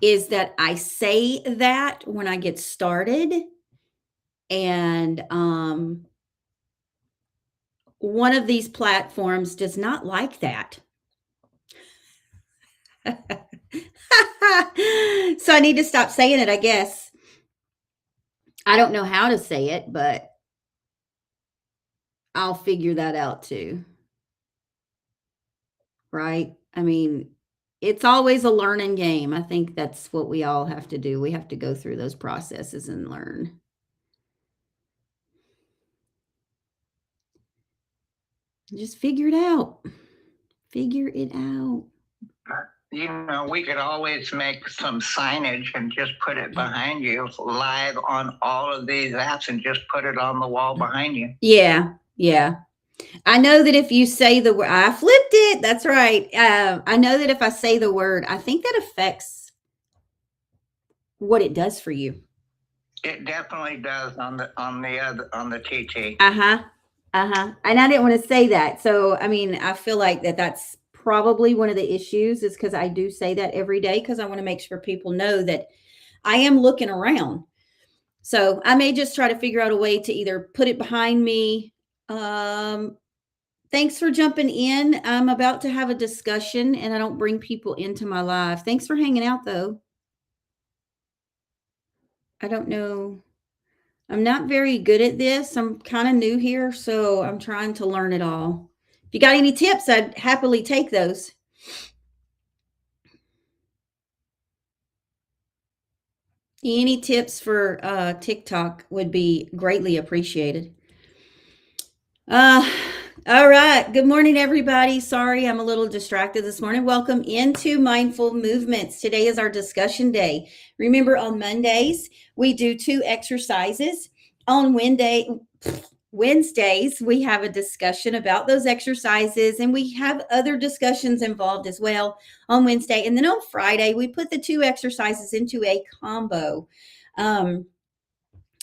is that I say that when I get started, and one of these platforms does not like that. So I need to stop saying it, I guess. I don't know how to say it, but I'll figure that out too, right? I mean, it's always a learning game. I think that's what we all have to do. We have to go through those processes and learn. Just figure it out. Figure it out. We could always make some signage and just put it behind you live on all of these apps and just put it on the wall behind you. Yeah, yeah. I know that if you say the word, I flipped it. That's right. I know that if I say the word, I think that affects what it does for you. It definitely does on the TT. Uh-huh. Uh-huh. And I didn't want to say that. So, I mean, I feel like that's probably one of the issues is because I do say that every day because I want to make sure people know that I am looking around. So I may just try to figure out a way to either put it behind me. Thanks for jumping in. I'm about to have a discussion and I don't bring people into my live. Thanks for hanging out though. I don't know. I'm not very good at this. I'm kind of new here, so I'm trying to learn it all. If you got any tips, I'd happily take those. Any tips for TikTok would be greatly appreciated. Uh, all right. Good morning, everybody. Sorry, I'm a little distracted this morning. Welcome into Mindful Movements. Today is our discussion day. Remember, on Mondays, we do 2 exercises. On Wednesdays, we have a discussion about those exercises, and we have other discussions involved as well on Wednesday. And then on Friday, we put the 2 exercises into a combo.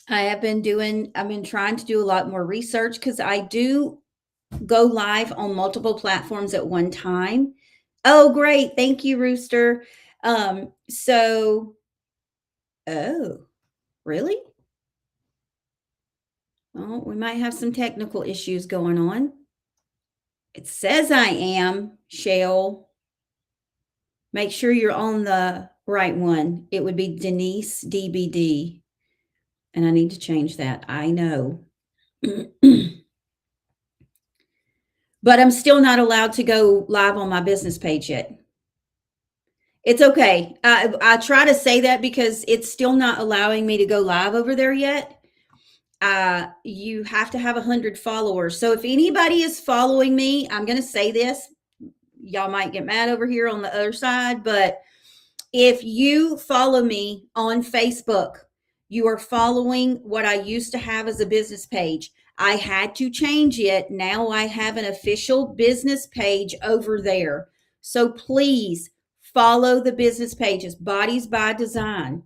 I've been trying to do a lot more research because I do go live on multiple platforms at one time. Oh, great. Thank you, Rooster. So, oh, really? Oh, we might have some technical issues going on. It says I am, Shale. Make sure you're on the right one. It would be Denise DBD. And I need to change that. I know. But I'm still not allowed to go live on my business page yet. It's okay. I try to say that because it's still not allowing me to go live over there yet. You have to have 100 followers. So if anybody is following me, I'm going to say this. Y'all might get mad over here on the other side, but if you follow me on Facebook, you are following what I used to have as a business page. I had to change it. Now I have an official business page over there. So please follow the business pages, Bodies by Design.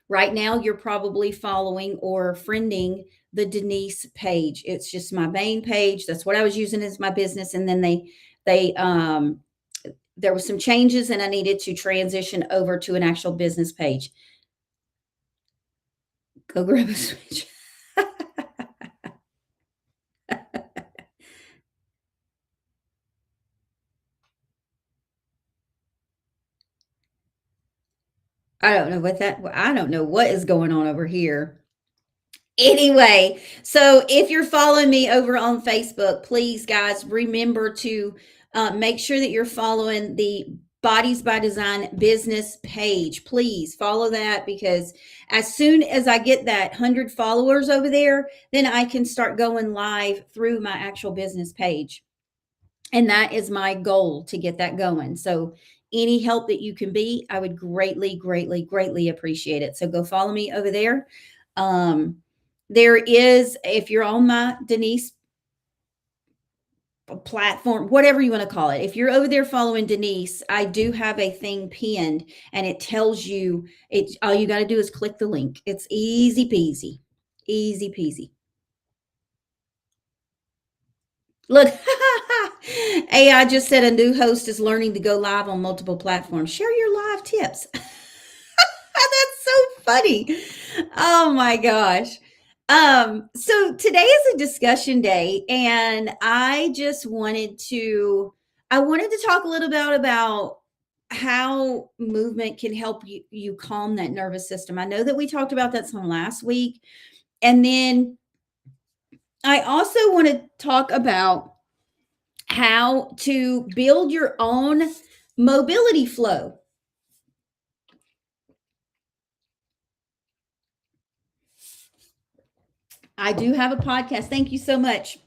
Right now, you're probably following or friending the Denise page. It's just my main page. That's what I was using as my business. And then there was some changes and I needed to transition over to an actual business page. Go grab a switch. I don't know what is going on over here. Anyway, so if you're following me over on Facebook, please, guys, remember to make sure that you're following the Bodies by Design business page. Please follow that because as soon as I get that 100 followers over there, then I can start going live through my actual business page. And that is my goal to get that going. So any help that you can be, I would greatly, greatly, greatly appreciate it. So go follow me over there. There is, if you're on my Denise platform, whatever you want to call it, if you're over there following Denise, I do have a thing pinned and it tells you all you got to do is click the link. It's easy peasy. Easy peasy. Look, AI just said a new host is learning to go live on multiple platforms. Share your live tips. That's so funny. Oh my gosh. So today is a discussion day, and I wanted to talk a little bit about how movement can help you calm that nervous system. I know that we talked about that some last week. And then I also want to talk about how to build your own mobility flow. I do have a podcast. Thank you so much,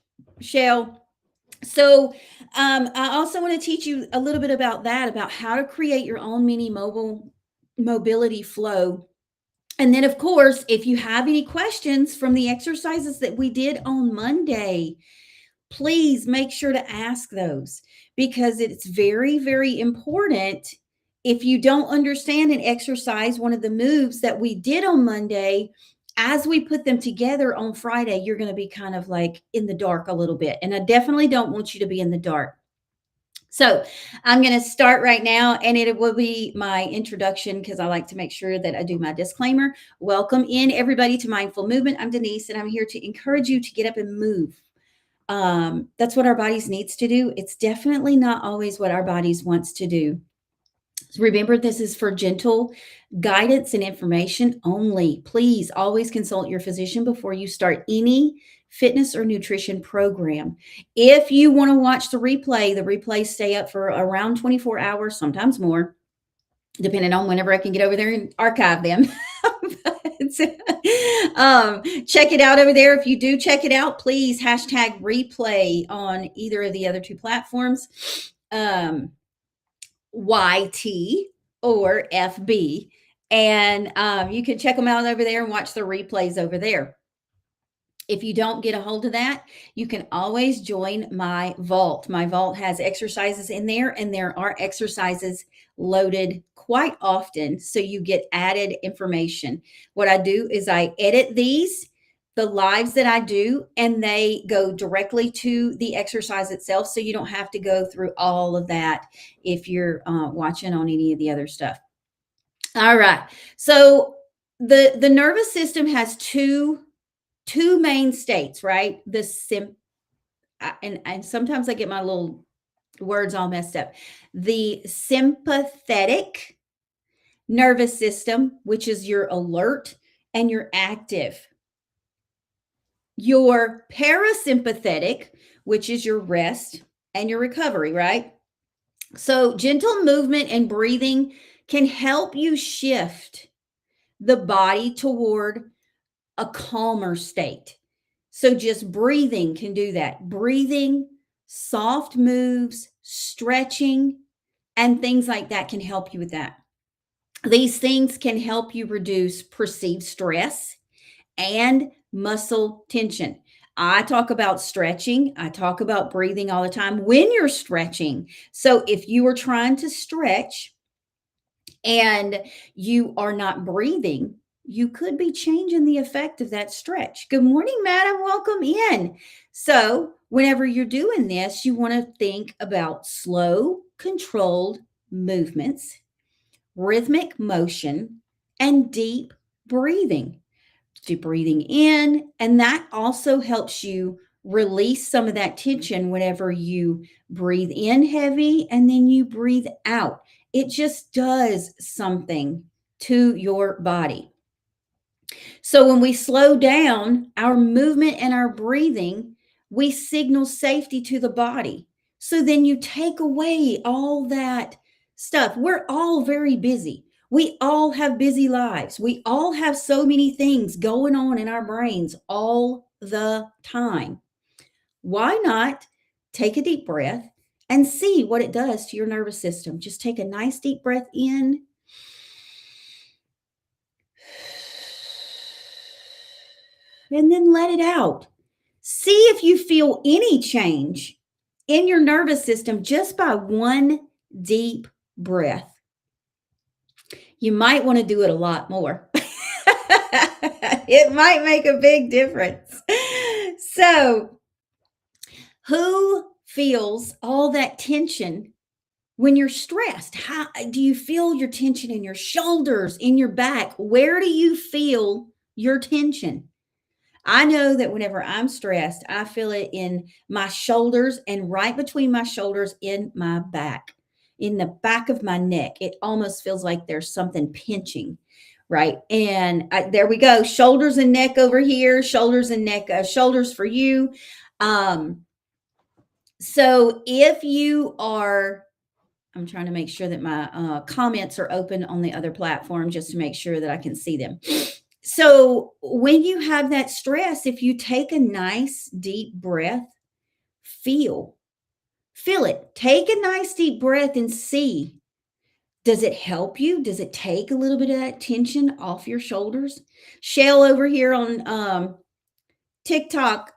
Shell. So, I also want to teach you a little bit about that, about how to create your own mini mobile mobility flow. And then, of course, if you have any questions from the exercises that we did on Monday, please make sure to ask those, because it's very, very important. If you don't understand an exercise, one of the moves that we did on Monday, as we put them together on Friday, you're going to be kind of like in the dark a little bit. And I definitely don't want you to be in the dark. So I'm going to start right now, and it will be my introduction because I like to make sure that I do my disclaimer. Welcome in, everybody, to Mindful Movement. I'm Denise, and I'm here to encourage you to get up and move. That's what our bodies needs to do. It's definitely not always what our bodies wants to do. Remember, this is for gentle guidance and information only. Please always consult your physician before you start any fitness or nutrition program. If you want to watch the replays stay up for around 24 hours, sometimes more, depending on whenever I can get over there and archive them. Check it out over there. If you do check it out, please hashtag replay on either of the other two platforms. YT or FB, and you can check them out over there and watch the replays over there. If you don't get a hold of that, you can always join my vault. My vault has exercises in there, and there are exercises loaded quite often, so you get added information. What I do is I edit the lives that I do, and they go directly to the exercise itself, so you don't have to go through all of that if you're watching on any of the other stuff. All right. So the nervous system has two main states, right? And sometimes I get my little words all messed up. The sympathetic nervous system, which is your alert and your active. Your parasympathetic, which is your rest and your recovery, right? So gentle movement and breathing can help you shift the body toward a calmer state. So just breathing can do that. Breathing, soft moves, stretching, and things like that can help you with that. These things can help you reduce perceived stress and muscle tension. I talk about stretching. I talk about breathing all the time when you're stretching. So if you are trying to stretch and you are not breathing, you could be changing the effect of that stretch. Good morning, madam. Welcome in. So, whenever you're doing this, you want to think about slow, controlled movements, rhythmic motion, and deep breathing. Deep breathing in, and that also helps you release some of that tension whenever you breathe in heavy and then you breathe out. It just does something to your body. So when we slow down our movement and our breathing, we signal safety to the body. So then you take away all that stuff. We're all very busy. We all have busy lives. We all have so many things going on in our brains all the time. Why not take a deep breath and see what it does to your nervous system? Just take a nice deep breath in. And then let it out. See if you feel any change in your nervous system just by one deep breath. You might want to do it a lot more. It might make a big difference. So, Who feels all that tension when you're stressed? How do you feel your tension in your shoulders, in your back? Where do you feel your tension? I know that whenever I'm stressed, I feel it in my shoulders and right between my shoulders in my back, in the back of my neck. It almost feels like there's something pinching, right? And there we go. Shoulders and neck over here, shoulders and neck, shoulders for you. So if you are, I'm trying to make sure that my comments are open on the other platform just to make sure that I can see them. So when you have that stress, if you take a nice deep breath, feel it. Take a nice deep breath and see. Does it help you? Does it take a little bit of that tension off your shoulders? Shell over here on TikTok,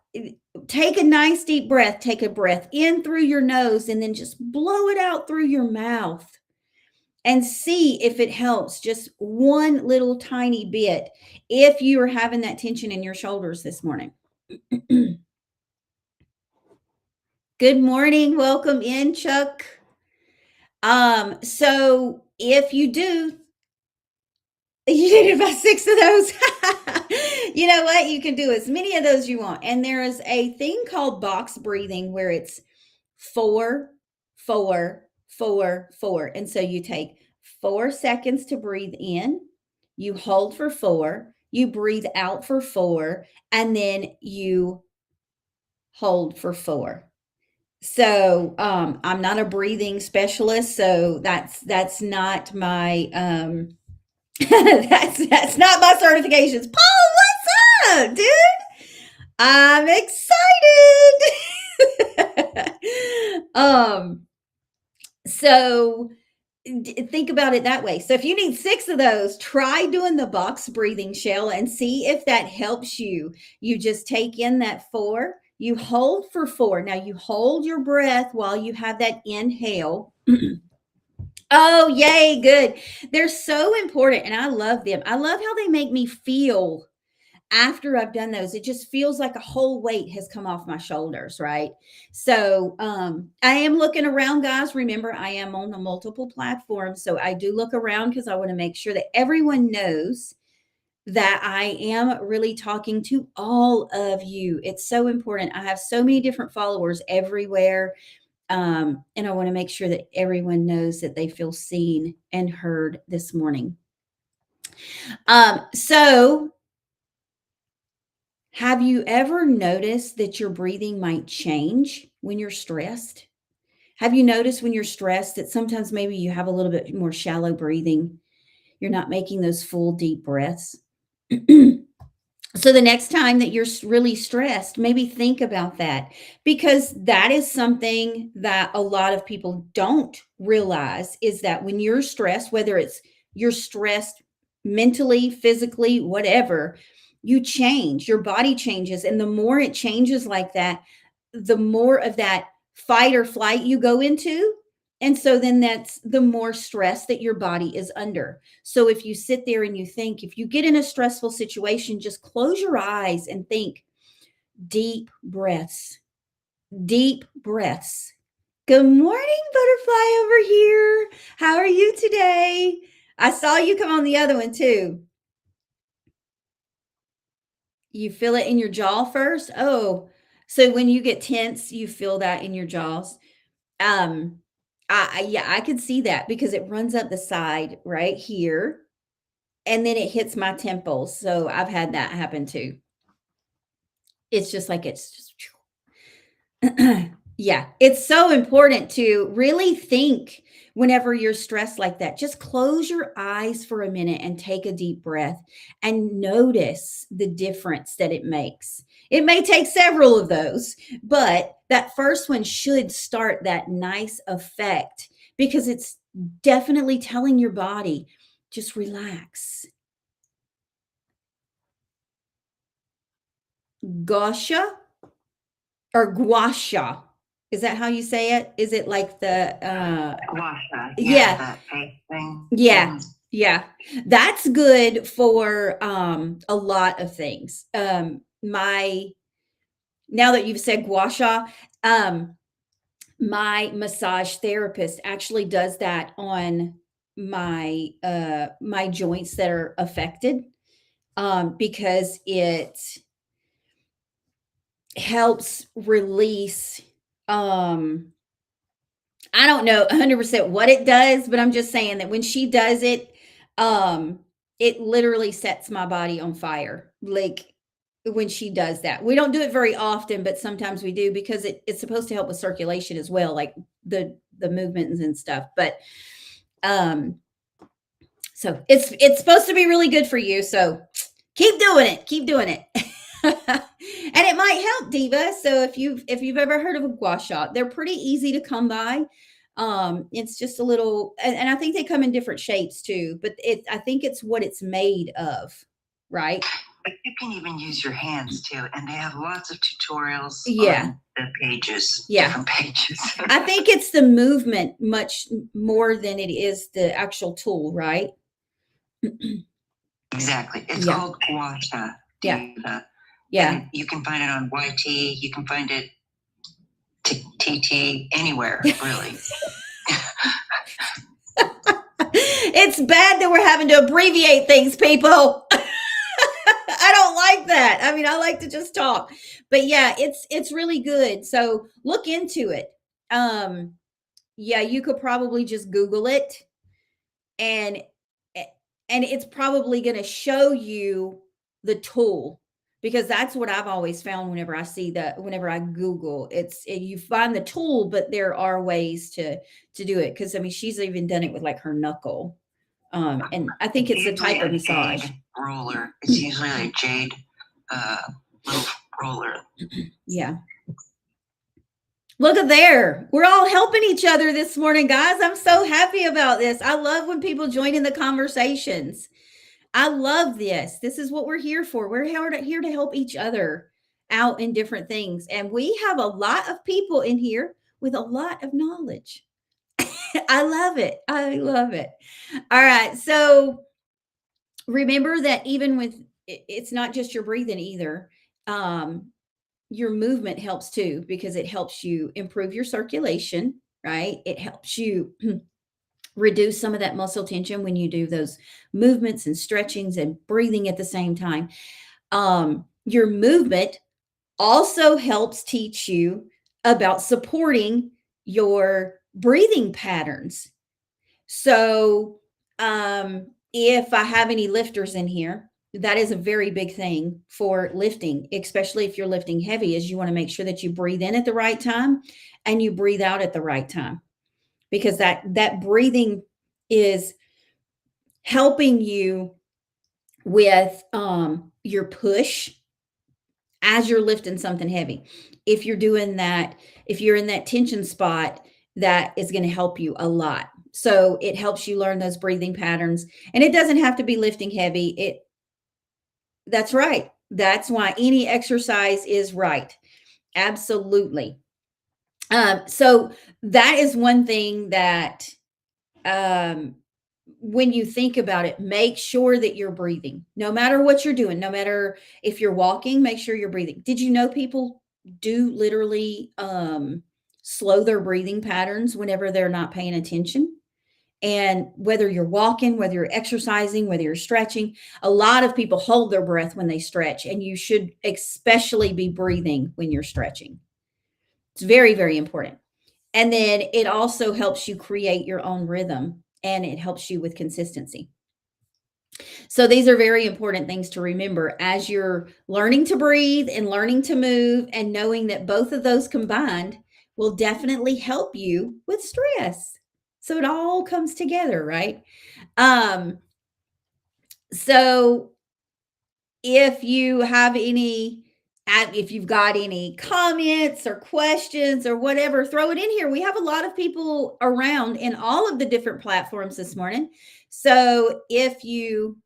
take a nice deep breath. Take a breath in through your nose and then just blow it out through your mouth and see if it helps just one little tiny bit if you are having that tension in your shoulders this morning. Good morning. Welcome in, Chuck. So if you do, you did about 6 of those. You know what? You can do as many of those you want. And there is a thing called box breathing where it's 4, 4, 4, 4. And so you take 4 seconds to breathe in, you hold for 4, you breathe out for 4, and then you hold for 4. So I'm not a breathing specialist, so that's not my that's not my certifications. Paul, what's up, dude? I'm excited. So think about it that way. So if you need 6 of those, try doing the box breathing, Shell, and see if that helps you. You just take in that 4, you hold for 4. Now you hold your breath while you have that inhale. Oh, yay, good. They're so important and I love them. I love how they make me feel after I've done those. It just feels like a whole weight has come off my shoulders, right? So I am looking around, guys. Remember, I am on a multiple platforms. So I do look around because I want to make sure that everyone knows that I am really talking to all of you. It's so important. I have so many different followers everywhere. And I want to make sure that everyone knows that they feel seen and heard this morning. So have you ever noticed that your breathing might change when you're stressed? Have you noticed when you're stressed that sometimes maybe you have a little bit more shallow breathing? You're not making those full deep breaths. So the next time that you're really stressed, maybe think about that, because that is something that a lot of people don't realize, is that when you're stressed, whether it's you're stressed mentally, physically, whatever, you change, your body changes. And the more it changes like that, the more of that fight or flight you go into. And so then that's the more stress that your body is under. So if you sit there and you think, if you get in a stressful situation, just close your eyes and think deep breaths, deep breaths. Good morning, butterfly over here. How are you today? I saw you come on the other one too. You feel it in your jaw first? Oh, so when you get tense, you feel that in your jaws. Yeah, I could see that because it runs up the side right here and then it hits my temples. So I've had that happen too. It's just like it's just yeah, it's so important to really think whenever you're stressed like that. Just close your eyes for a minute and take a deep breath and notice the difference that it makes. It may take several of those, but that first one should start that nice effect because it's definitely telling your body, just relax. Gosha or guasha. Is that how you say it? Is it like the Guasha, yeah, that fake thing. yeah, yeah. That's good for a lot of things. My Now that you've said gua sha, Um, my massage therapist actually does that on my joints that are affected, because it helps release, I don't know 100% what it does, but I'm just saying that when she does it, it literally sets my body on fire. Like when she does that. We don't do it very often, but sometimes we do because it's supposed to help with circulation as well, like the movements and stuff. But um, so it's supposed to be really good for you. So keep doing it. Keep doing it. And it might help, Diva. So if you've ever heard of a gua sha, they're pretty easy to come by. It's just a little, and I think they come in different shapes too, but I think it's what it's made of, right? But you can even use your hands too, and they have lots of tutorials Yeah. on the pages, Yeah. different pages. I think it's the movement much more than it is the actual tool, right? Exactly. It's Yeah. called gua sha. Yeah. Diva. Yeah. And you can find it on YT. You can find it TT anywhere, really. It's bad that we're having to abbreviate things, people. I don't like that. I mean, I like to just talk. But yeah, it's really good. So look into it. Yeah, you could probably just Google it, and and it's probably going to show you the tool, because that's what I've always found whenever I Google, you find the tool, but there are ways to do it. Cause I mean, she's even done it with like her knuckle. And I think it's the type of massage. Jade roller. It's usually a jade little roller. Yeah. Look at there. We're all helping each other this morning, guys. I'm so happy about this. I love when people join in the conversations. I love this. This is what we're here for. We're here to help each other out in different things. And we have a lot of people in here with a lot of knowledge. I love it. I love it. All right. So remember that even with it's not just your breathing either. Your movement helps too, because it helps you improve your circulation, right? It helps you reduce some of that muscle tension when you do those movements and stretchings and breathing at the same time. Your movement also helps teach you about supporting your breathing patterns. So, if I have any lifters in here, that is a very big thing for lifting, especially if you're lifting heavy, is you want to make sure that you breathe in at the right time and you breathe out at the right time, because that breathing is helping you with your push as you're lifting something heavy. If you're doing that, if you're in that tension spot, that is going to help you a lot. So it helps you learn those breathing patterns, and it doesn't have to be lifting heavy. That's right. That's why any exercise is right. Absolutely. So that is one thing that, when you think about it, make sure that you're breathing, no matter what you're doing, no matter if you're walking, make sure you're breathing. Did you know people do literally slow their breathing patterns whenever they're not paying attention? And whether you're walking, whether you're exercising, whether you're stretching, a lot of people hold their breath when they stretch, and you should especially be breathing when you're stretching. It's very, very important. And then it also helps you create your own rhythm, and it helps you with consistency. So these are very important things to remember as you're learning to breathe and learning to move, and knowing that both of those combined will definitely help you with stress. So it all comes together, right? So if you have if you've got any comments or questions or whatever, throw it in here. We have a lot of people around in all of the different platforms this morning. So if you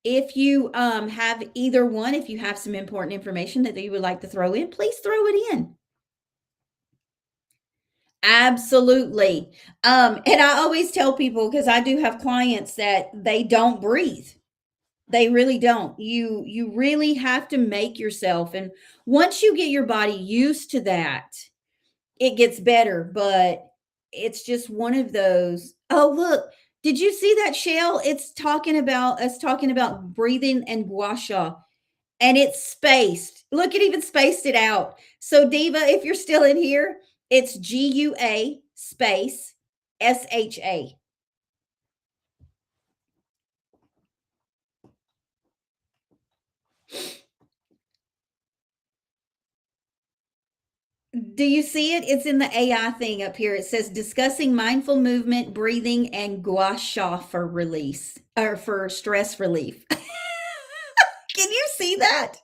have either one, if you have some important information that you would like to throw in, please throw it in. Absolutely. And I always tell people, because I do have clients that they don't breathe. They really don't. You really have to make yourself, and once you get your body used to that, it gets better, but it's just one of those. Oh, look, did you see that shell? It's talking about breathing and gua sha, and it's spaced. Look, it even spaced it out. So Diva, if you're still in here, it's GUA space SHA. Do you see it? It's in the AI thing up here. It says discussing mindful movement, breathing, and gua sha for release or for stress relief. Can you see that?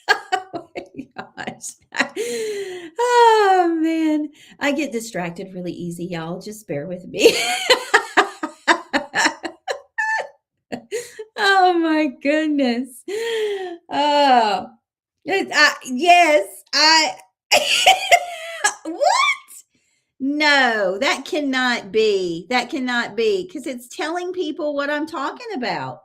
Oh my gosh. Oh man. I get distracted really easy, y'all. Just bear with me. Oh my goodness. Oh, yes, I. What? No, that cannot be. That cannot be because it's telling people what I'm talking about.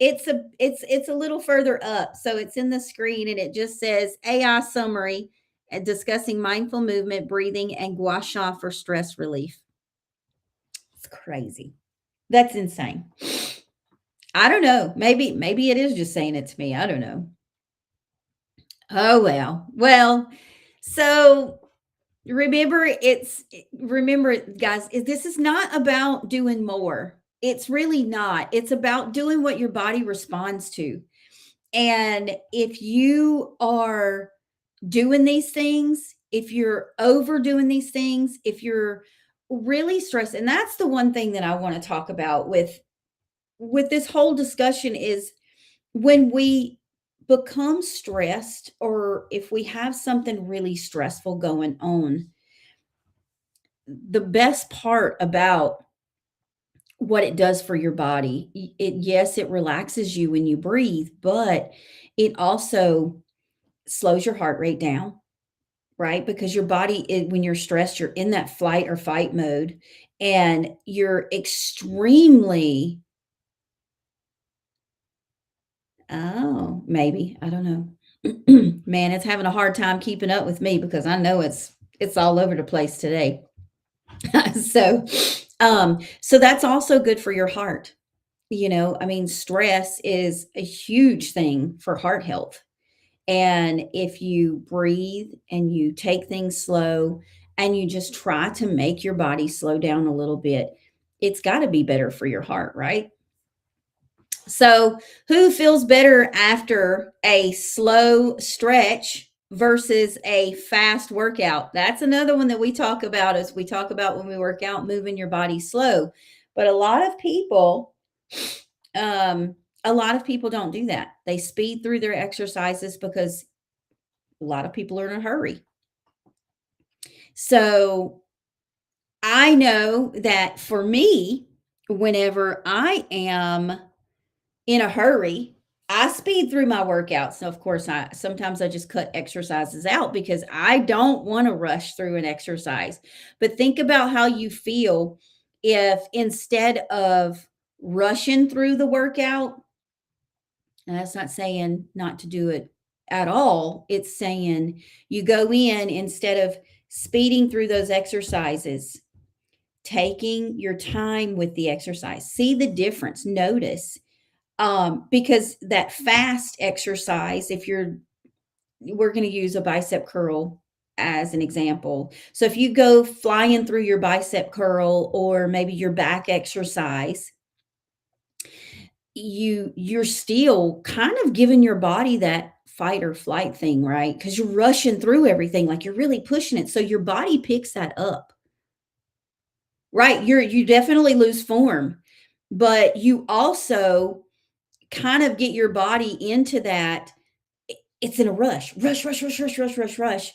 It's a little further up, so it's in the screen and it just says AI summary and discussing mindful movement, breathing, and gua sha for stress relief. It's crazy. That's insane. I don't know. Maybe it is just saying it to me. I don't know. Oh well. Well, so remember guys, this is not about doing more. It's really not. It's about doing what your body responds to. And if you are doing these things, if you're overdoing these things, if you're really stressed, and that's the one thing that I want to talk about with this whole discussion is when we become stressed or if we have something really stressful going on, the best part about what it does for your body, yes, it relaxes you when you breathe, but it also slows your heart rate down, right? Because your body, when you're stressed, you're in that flight or fight mode, and you're extremely, oh, maybe, I don't know. Man, it's having a hard time keeping up with me because I know it's all over the place today. So, so that's also good for your heart. I mean, stress is a huge thing for heart health. And if you breathe and you take things slow and you just try to make your body slow down a little bit, it's got to be better for your heart, right? So, who feels better after a slow stretch versus a fast workout? That's another one that we talk about as we talk about when we work out, moving your body slow. But um, a lot of people don't do that. They speed through their exercises because a lot of people are in a hurry. So, I know that for me, whenever I am in a hurry, I speed through my workouts. So of course, I sometimes I just cut exercises out because I don't want to rush through an exercise. But think about how you feel if instead of rushing through the workout, and that's not saying not to do it at all. It's saying you go in instead of speeding through those exercises, taking your time with the exercise. See the difference. Notice because that fast exercise, we're going to use a bicep curl as an example. So if you go flying through your bicep curl or maybe your back exercise, you're still kind of giving your body that fight or flight thing, right? Because you're rushing through everything, like you're really pushing it. So your body picks that up, right? You definitely lose form, but you also kind of get your body into that. It's in a rush.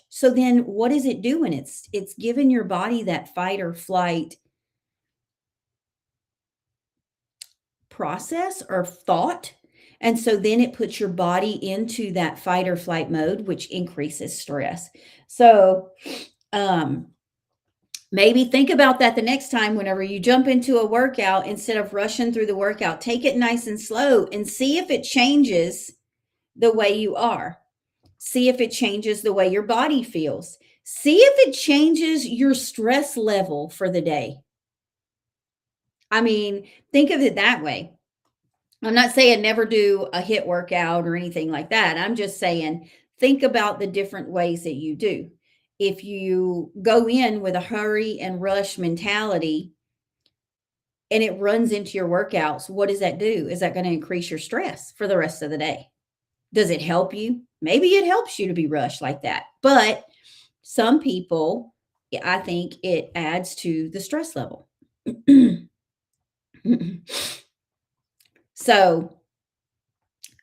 So then what is it doing? It's giving your body that fight or flight process or thought. And so then it puts your body into that fight or flight mode, which increases stress. So Maybe think about that the next time whenever you jump into a workout, instead of rushing through the workout, take it nice and slow and see if it changes the way you are. See if it changes the way your body feels. See if it changes your stress level for the day. I mean, think of it that way. I'm not saying never do a HIIT workout or anything like that. I'm just saying think about the different ways that you do. If you go in with a hurry and rush mentality and it runs into your workouts, what does that do? Is that going to increase your stress for the rest of the day? Does it help you? Maybe it helps you to be rushed like that. But some people, I think it adds to the stress level. So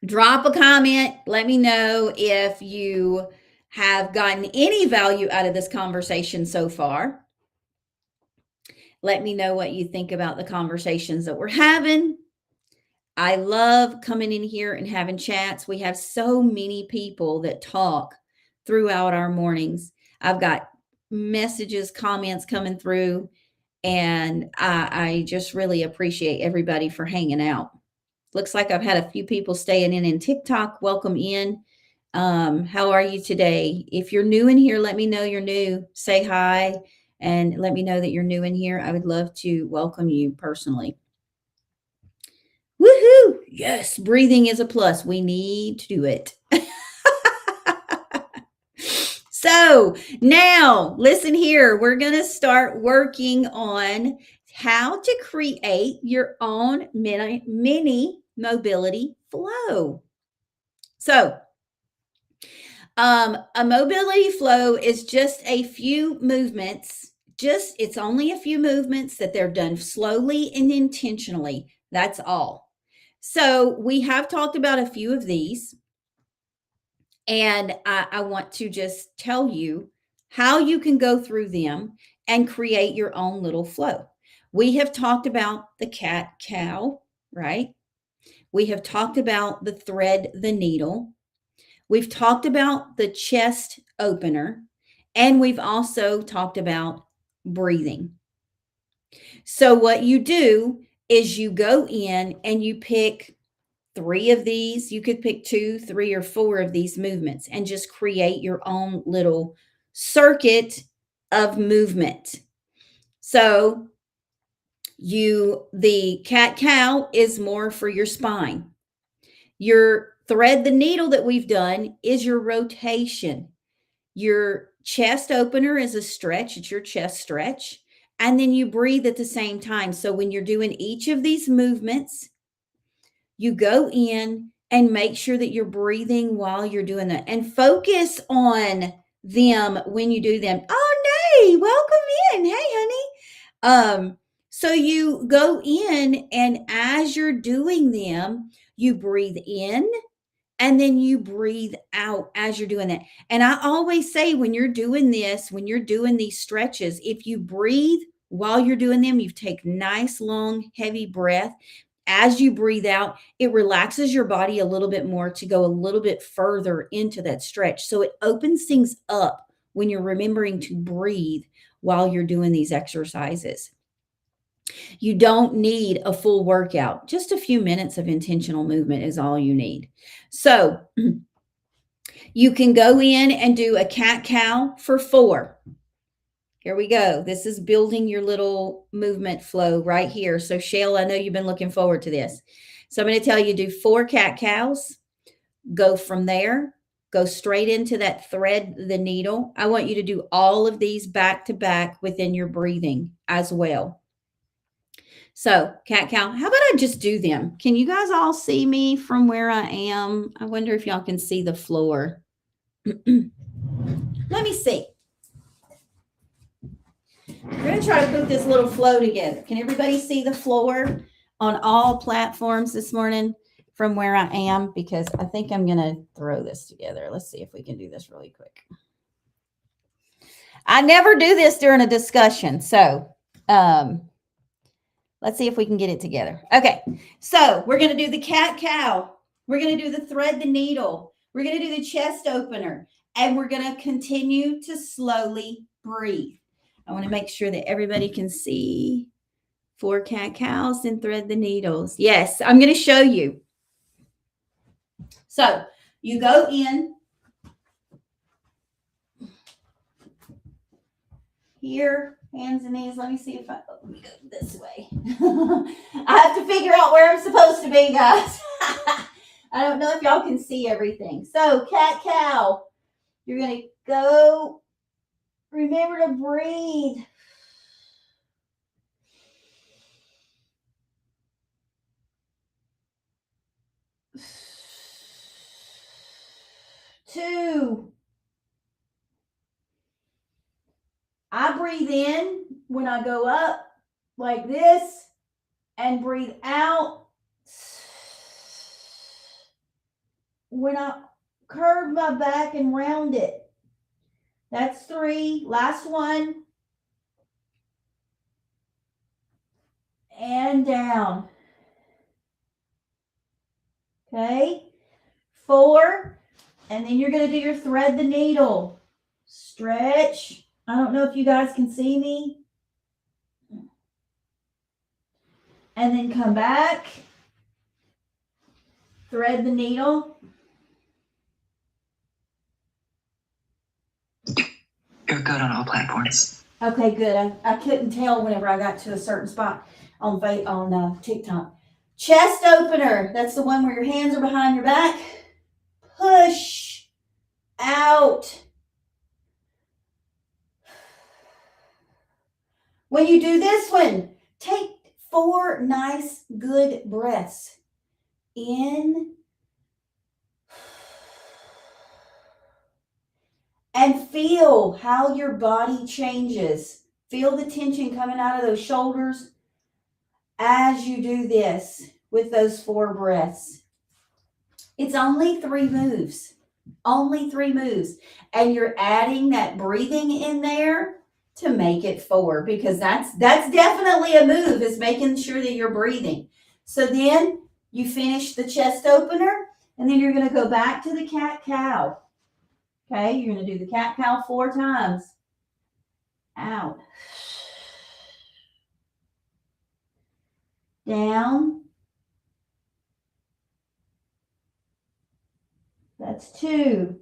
drop a comment. Let me know if you have gotten any value out of this conversation so far. Let me know what you think about the conversations that we're having. I love coming in here and having chats. We have so many people that talk throughout our mornings. I've got messages, comments coming through, and I just really appreciate everybody for hanging out. Looks like I've had a few people staying in TikTok. Welcome in. How are you today? If you're new in here, let me know you're new. Say hi and let me know that you're new in here. I would love to welcome you personally. Woohoo! Yes, breathing is a plus. We need to do it. So now, listen here. We're going to start working on how to create your own mini mobility flow. So, a mobility flow is just a few movements. It's only a few movements that they're done slowly and intentionally. That's all. So we have talked about a few of these, and I want to just tell you how you can go through them and create your own little flow. We have talked about the cat-cow, right? We have talked about the thread, the needle. We've talked about the chest opener, and we've also talked about breathing. So what you do is you go in and you pick 3 of these. You could pick 2, 3, or 4 of these movements and just create your own little circuit of movement. So the cat-cow is more for your spine. Your thread the needle that we've done is your rotation. Your chest opener is a stretch. It's your chest stretch. And then you breathe at the same time. So when you're doing each of these movements, you go in and make sure that you're breathing while you're doing that and focus on them when you do them. Oh, Nay, welcome in. Hey, honey. So you go in, and as you're doing them, you breathe in and then you breathe out as you're doing that. And I always say, when you're doing this, when you're doing these stretches, if you breathe while you're doing them, you take nice, long, heavy breath. As you breathe out, it relaxes your body a little bit more to go a little bit further into that stretch. So it opens things up when you're remembering to breathe while you're doing these exercises. You don't need a full workout. Just a few minutes of intentional movement is all you need. So you can go in and do a cat-cow for 4. Here we go. This is building your little movement flow right here. So Shale, I know you've been looking forward to this. So I'm going to tell you, do 4 cat-cows. Go from there. Go straight into that thread, the needle. I want you to do all of these back to back within your breathing as well. So cat-cow, how about I just do them? Can you guys all see me from where I am? I wonder if y'all can see the floor. Let me see. We're going to try to put this little flow together. Can everybody see the floor on all platforms this morning from where I am? Because I think I'm going to throw this together. Let's see if we can do this really quick. I never do this during a discussion. So, let's see if we can get it together. Okay, so we're going to do the cat-cow. We're going to do the thread the needle. We're going to do the chest opener. And we're going to continue to slowly breathe. I want to make sure that everybody can see 4 cat-cows and thread the needles. Yes, I'm going to show you. So you go in here, hands and knees. Let me see if let me go this way. I have to figure out where I'm supposed to be, guys. I don't know if y'all can see everything. So cat-cow, you're going to go, remember to breathe. Two. I breathe in when I go up like this and breathe out when I curve my back and round it. That's 3. Last one. And down. Okay. 4. And then you're going to do your thread the needle. Stretch. I don't know if you guys can see me. And then come back. Thread the needle. You're good on all platforms. Okay, good. I couldn't tell whenever I got to a certain spot on TikTok. Chest opener. That's the one where your hands are behind your back. Push out. When you do this one, take 4 nice, good breaths. In. And feel how your body changes. Feel the tension coming out of those shoulders as you do this with those 4 breaths. It's only 3 moves. Only 3 moves. And you're adding that breathing in there to make it 4, because that's definitely a move, is making sure that you're breathing. So then you finish the chest opener, and then you're going to go back to the cat-cow. Okay, you're going to do the cat-cow 4 times. Out. Down. That's 2.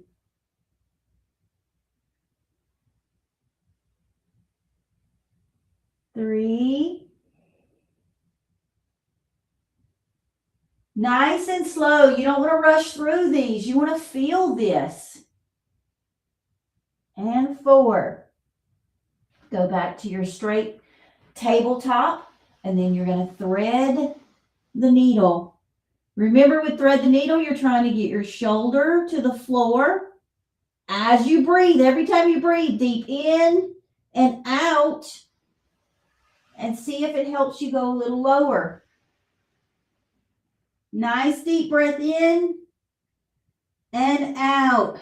3. Nice and slow. You don't want to rush through these. You want to feel this. And 4. Go back to your straight tabletop, and then you're going to thread the needle. Remember, with thread the needle, you're trying to get your shoulder to the floor as you breathe. Every time you breathe, deep in and out, and see if it helps you go a little lower. Nice deep breath in and out.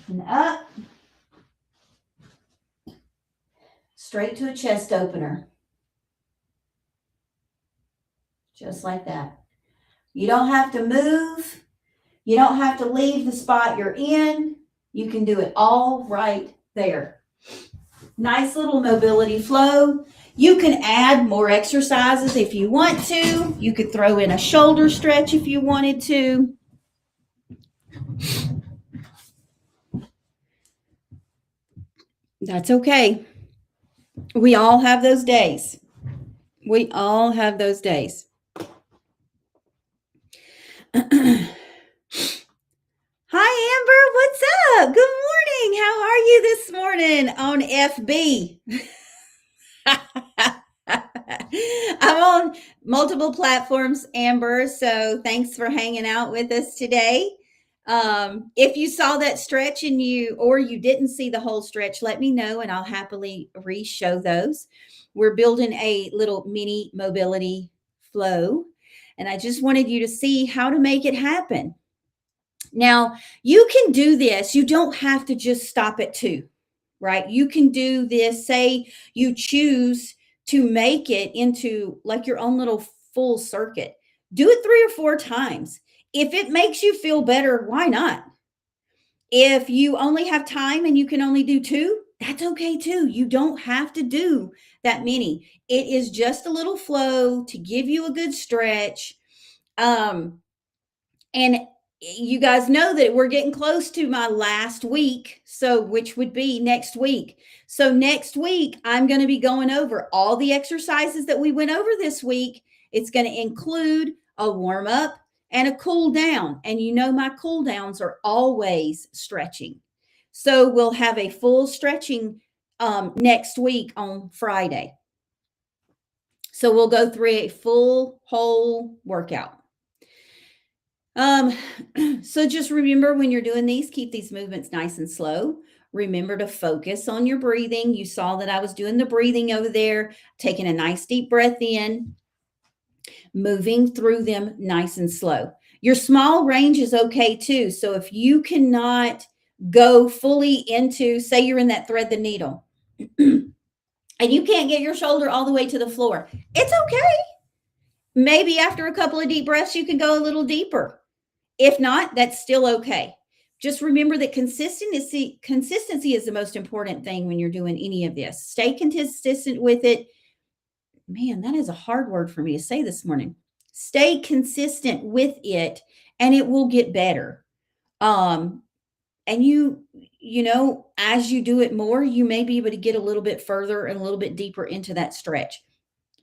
And up. Straight to a chest opener. Just like that. You don't have to move. You don't have to leave the spot you're in. You can do it all right there. Nice little mobility flow. You can add more exercises if you want to. You could throw in a shoulder stretch if you wanted to. That's okay. We all have those days. We all have those days. Hi, Amber. What's up? Good morning. How are you this morning on FB? I'm on multiple platforms, Amber, so thanks for hanging out with us today. If you saw that stretch and you didn't see the whole stretch, let me know and I'll happily re-show those. We're building a little mini mobility flow, and I just wanted you to see how to make it happen. Now, you can do this. You don't have to just stop at 2, right? You can do this. Say you choose to make it into like your own little full circuit. Do it 3 or 4 times. If it makes you feel better, why not? If you only have time and you can only do 2, that's okay too. You don't have to do that many. It is just a little flow to give you a good stretch. And you guys know that we're getting close to my last week, so which would be next week. So next week, I'm going to be going over all the exercises that we went over this week. It's going to include a warm up and a cool down. And you know, my cool downs are always stretching. So we'll have a full stretching next week on Friday. So we'll go through a full whole workout. So just remember when you're doing these, keep these movements nice and slow. Remember to focus on your breathing. You saw that I was doing the breathing over there, taking a nice deep breath in, moving through them nice and slow. Your small range is okay too. So if you cannot go fully into, say you're in that thread the needle and you can't get your shoulder all the way to the floor, it's okay. Maybe after a couple of deep breaths, you can go a little deeper. If not, that's still okay. Just remember that consistency is the most important thing when you're doing any of this. Stay consistent with it. Man, that is a hard word for me to say this morning. Stay consistent with it and it will get better. And you know, as you do it more, you may be able to get a little bit further and a little bit deeper into that stretch.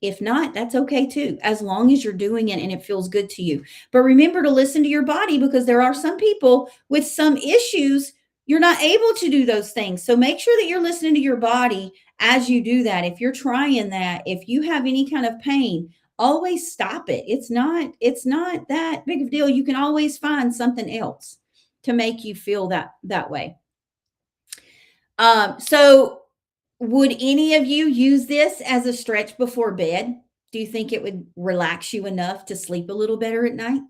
If not, that's okay too, as long as you're doing it and it feels good to you. But remember to listen to your body, because there are some people with some issues, you're not able to do those things. So make sure that you're listening to your body as you do that. If you're trying that, if you have any kind of pain, always stop it. It's not that big of a deal. You can always find something else to make you feel that way. So would any of you use this as a stretch before bed? Do you think it would relax you enough to sleep a little better at night?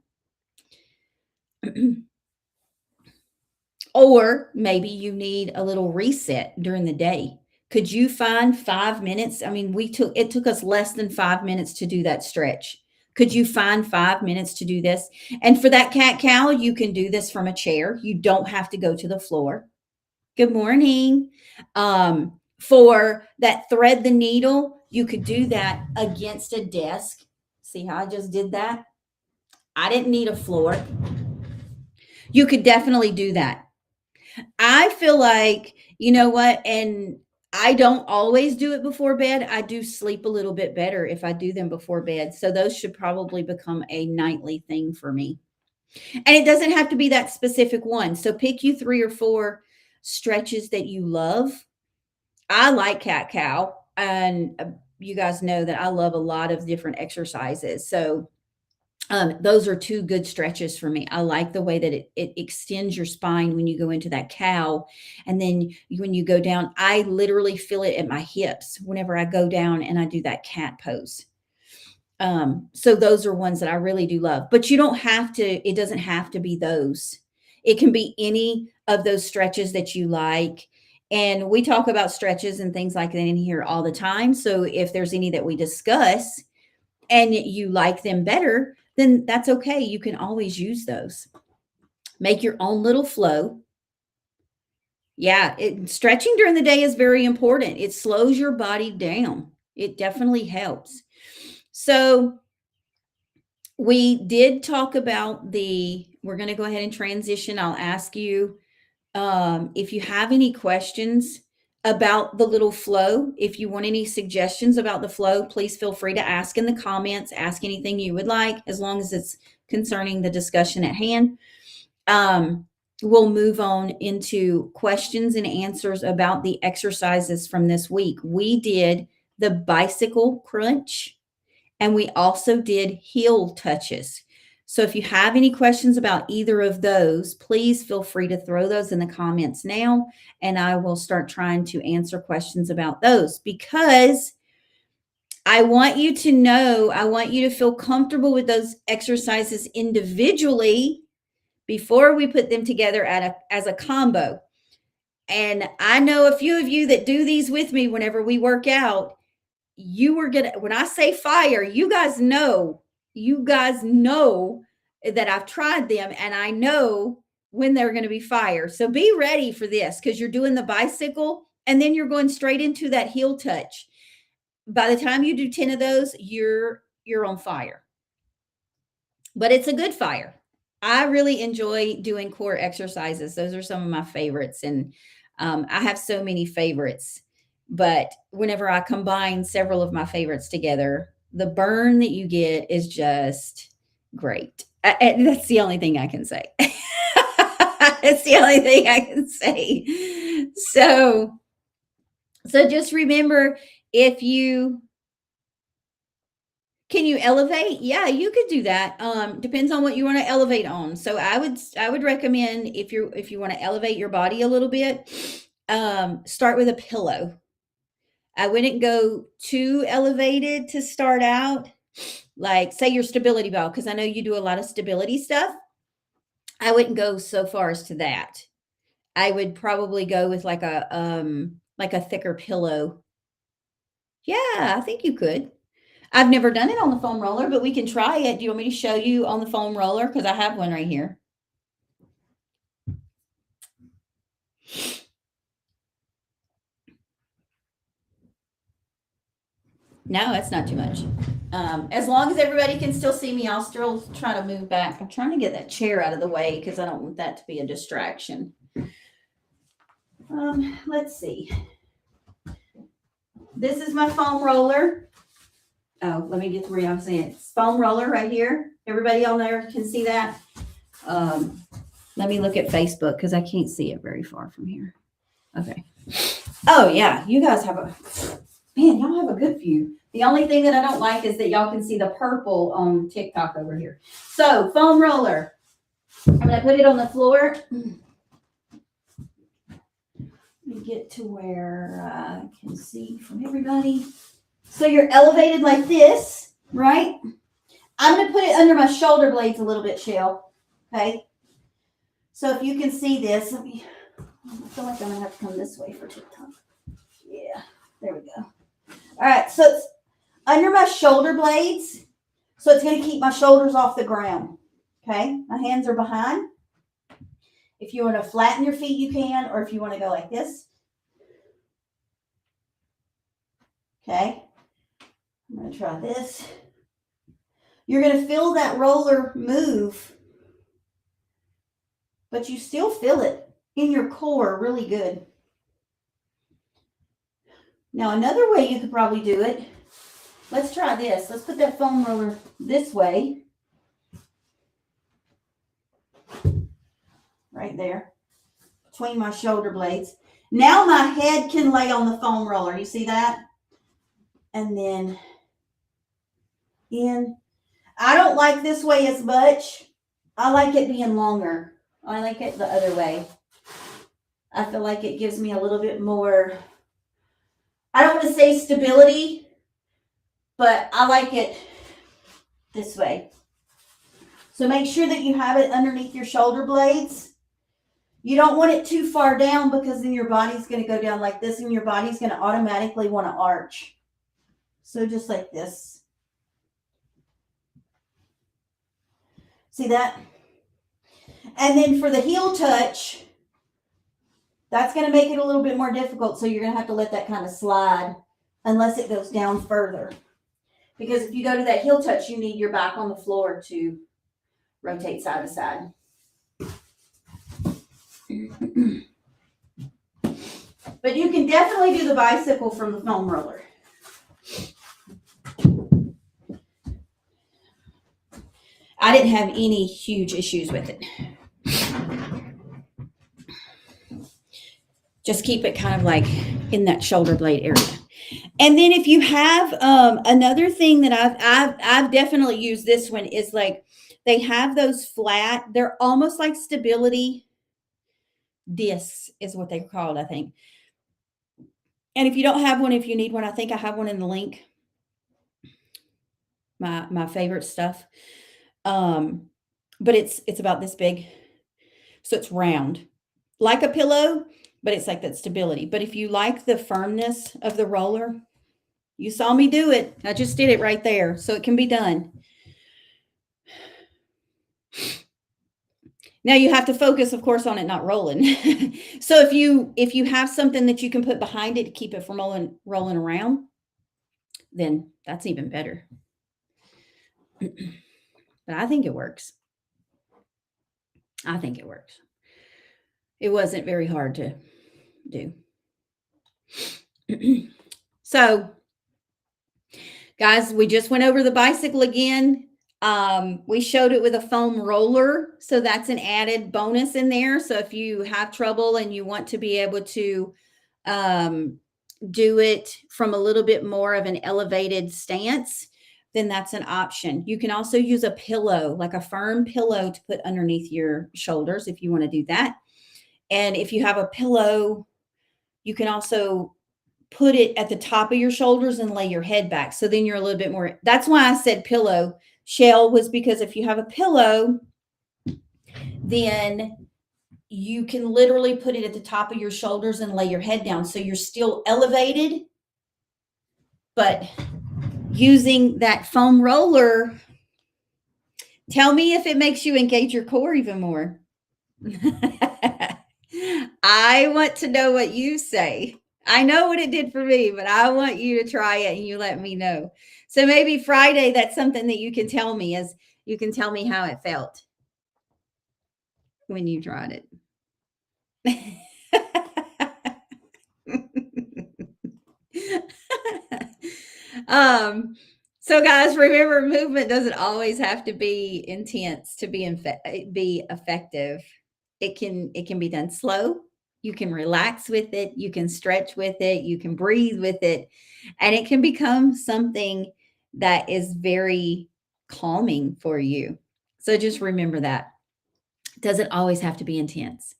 Or maybe you need a little reset during the day. Could you find 5 minutes? I mean, it took us less than 5 minutes to do that stretch. Could you find 5 minutes to do this? And for that cat cow, you can do this from a chair. You don't have to go to the floor. Good morning. For that thread the needle, you could do that against a desk. See how I just did that? I didn't need a floor. You could definitely do that. I feel like, you know what? And I don't always do it before bed. I do sleep a little bit better if I do them before bed. So those should probably become a nightly thing for me. And it doesn't have to be that specific one. So pick you 3 or 4 stretches that you love. I like cat cow, and you guys know that I love a lot of different exercises. So those are 2 good stretches for me. I like the way that it extends your spine when you go into that cow. And then when you go down, I literally feel it at my hips whenever I go down and I do that cat pose. So those are ones that I really do love, but you don't have to, it doesn't have to be those. It can be any of those stretches that you like. And we talk about stretches and things like that in here all the time. So if there's any that we discuss and you like them better, then that's okay. You can always use those. Make your own little flow. Yeah, stretching during the day is very important. It slows your body down. It definitely helps. So we did talk about we're going to go ahead and transition. I'll ask you if you have any questions about the little flow. If you want any suggestions about the flow, please feel free to ask in the comments. Ask anything you would like, as long as it's concerning the discussion at hand. We'll move on into questions and answers about the exercises from this week. We did the bicycle crunch, and we also did heel touches. So if you have any questions about either of those, please feel free to throw those in the comments now, and I will start trying to answer questions about those, because I want you to know, I want you to feel comfortable with those exercises individually before we put them together as a combo. And I know a few of you that do these with me whenever we work out. When I say fire, you guys know that I've tried them, and I know when they're going to be fire. So be ready for this because you're doing the bicycle and then you're going straight into that heel touch. By the time you do 10 of those, you're on fire. But it's a good fire. I really enjoy doing core exercises. Those are some of my favorites. And I have so many favorites. But whenever I combine several of my favorites together, the burn that you get is just great. That's the only thing I can say. It's the only thing I can say. So just remember, can you elevate? Yeah, you could do that. Depends on what you want to elevate on. So I would recommend if you want to elevate your body a little bit, start with a pillow. I wouldn't go too elevated to start out. Like say your stability ball, because I know you do a lot of stability stuff. I wouldn't go so far as to that. I would probably go with like a thicker pillow. Yeah, I think you could. I've never done it on the foam roller, but we can try it. Do you want me to show you on the foam roller? Because I have one right here. No, it's not too much. As long as everybody can still see me, I'll still try to move back. I'm trying to get that chair out of the way because I don't want that to be a distraction. Let's see. This is my foam roller. Oh, let me get to where I'm saying it's foam roller right here. Everybody on there can see that. Let me look at Facebook because I can't see it very far from here. Okay. Oh yeah, you guys have y'all have a good view. The only thing that I don't like is that y'all can see the purple on TikTok over here. So foam roller. I'm gonna put it on the floor. Let me get to where I can see from everybody. So you're elevated like this, right? I'm going to put it under my shoulder blades a little bit, Shell. Okay. So if you can see this, I feel like I'm going to have to come this way for TikTok. Yeah, there we go. All right. So it's under my shoulder blades. So it's going to keep my shoulders off the ground. Okay. My hands are behind. If you want to flatten your feet, you can, or if you want to go like this. Okay. I'm going to try this. You're going to feel that roller move, but you still feel it in your core really good. Now, another way you could probably do it, let's try this. Let's put that foam roller this way. Right there, between my shoulder blades. Now my head can lay on the foam roller. You see that? And then in. I don't like this way as much. I like it being longer. I like it the other way. I feel like it gives me a little bit more, I don't want to say stability, but I like it this way. So make sure that you have it underneath your shoulder blades. You don't want it too far down because then your body's going to go down like this and your body's going to automatically want to arch. So just like this. See that? And then for the heel touch, that's going to make it a little bit more difficult. So you're going to have to let that kind of slide unless it goes down further. Because if you go to that heel touch, you need your back on the floor to rotate side to side. But you can definitely do the bicycle from the foam roller. I didn't have any huge issues with it. Just keep it kind of like in that shoulder blade area. And then if you have another thing that I've definitely used this one is like they have those flat, they're almost like stability discs is what they're called, I think. And if you don't have one, if you need one, I think I have one in the link. My favorite stuff. But it's about this big. So it's round. Like a pillow, but it's like that stability. But if you like the firmness of the roller, you saw me do it. I just did it right there. So it can be done. Now you have to focus, of course, on it not rolling. So if you have something that you can put behind it to keep it from rolling around, then that's even better. But I think it works. I think it works. It wasn't very hard to do. So, guys, we just went over the bicycle again. We showed it with a foam roller. So that's an added bonus in there. So if you have trouble and you want to be able to do it from a little bit more of an elevated stance, then that's an option. You can also use a pillow, like a firm pillow, to put underneath your shoulders if you want to do that. And if you have a pillow, you can also put it at the top of your shoulders and lay your head back. So then you're a little bit more. That's why I said pillow, Shell, was because if you have a pillow, then you can literally put it at the top of your shoulders and lay your head down. So you're still elevated, but using that foam roller, tell me if it makes you engage your core even more. I want to know what you say. I know what it did for me, but I want you to try it and you let me know. So maybe Friday, that's something that you can tell me, is you can tell me how it felt when you tried it. So guys, remember, movement doesn't always have to be intense to be effective. It can be done slow. You can relax with it. You can stretch with it. You can breathe with it. And it can become something that is very calming for you. So just remember that. It doesn't always have to be intense.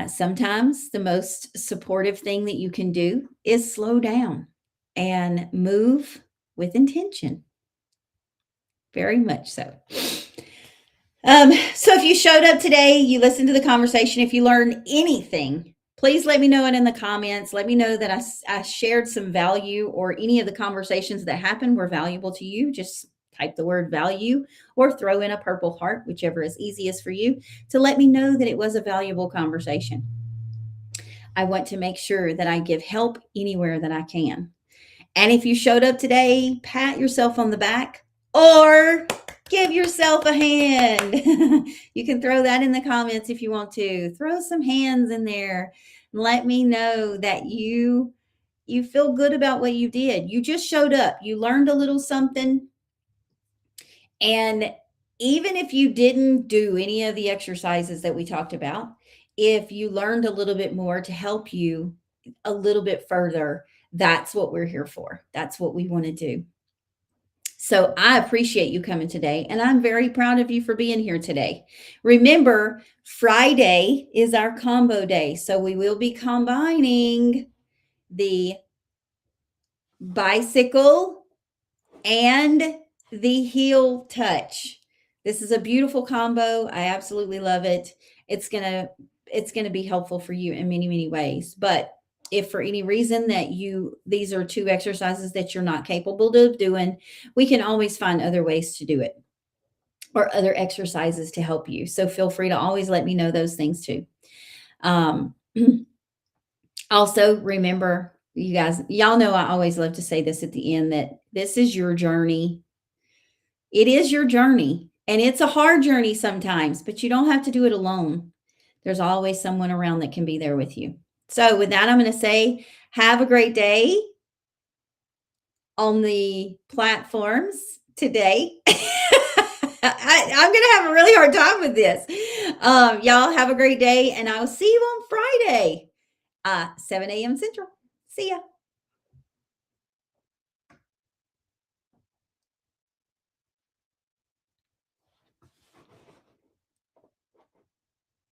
Sometimes the most supportive thing that you can do is slow down and move with intention. Very much so. So if you showed up today, you listened to the conversation, if you learned anything, please let me know it in the comments. Let me know that I shared some value, or any of the conversations that happened were valuable to you. Just type the word value or throw in a purple heart, whichever is easiest for you, to let me know that it was a valuable conversation. I want to make sure that I give help anywhere that I can. And if you showed up today, pat yourself on the back or give yourself a hand. You can throw that in the comments if you want to. Throw some hands in there. Let me know that you feel good about what you did. You just showed up. You learned a little something. And even if you didn't do any of the exercises that we talked about, if you learned a little bit more to help you a little bit further, that's what we're here for. That's what we want to do. So I appreciate you coming today, and I'm very proud of you for being here today. Remember, Friday is our combo day. So we will be combining the bicycle and the heel touch. This is a beautiful combo. I absolutely love it. It's going to be helpful for you in many, many ways. But if for any reason that these are two exercises that you're not capable of doing, we can always find other ways to do it, or other exercises to help you. So feel free to always let me know those things too. Also, remember, you guys, y'all know I always love to say this at the end, that this is your journey. It is your journey, and it's a hard journey sometimes, but you don't have to do it alone. There's always someone around that can be there with you. So with that, I'm going to say, have a great day on the platforms today. I'm going to have a really hard time with this. Y'all have a great day, and I'll see you on Friday, 7 a.m. Central. See ya.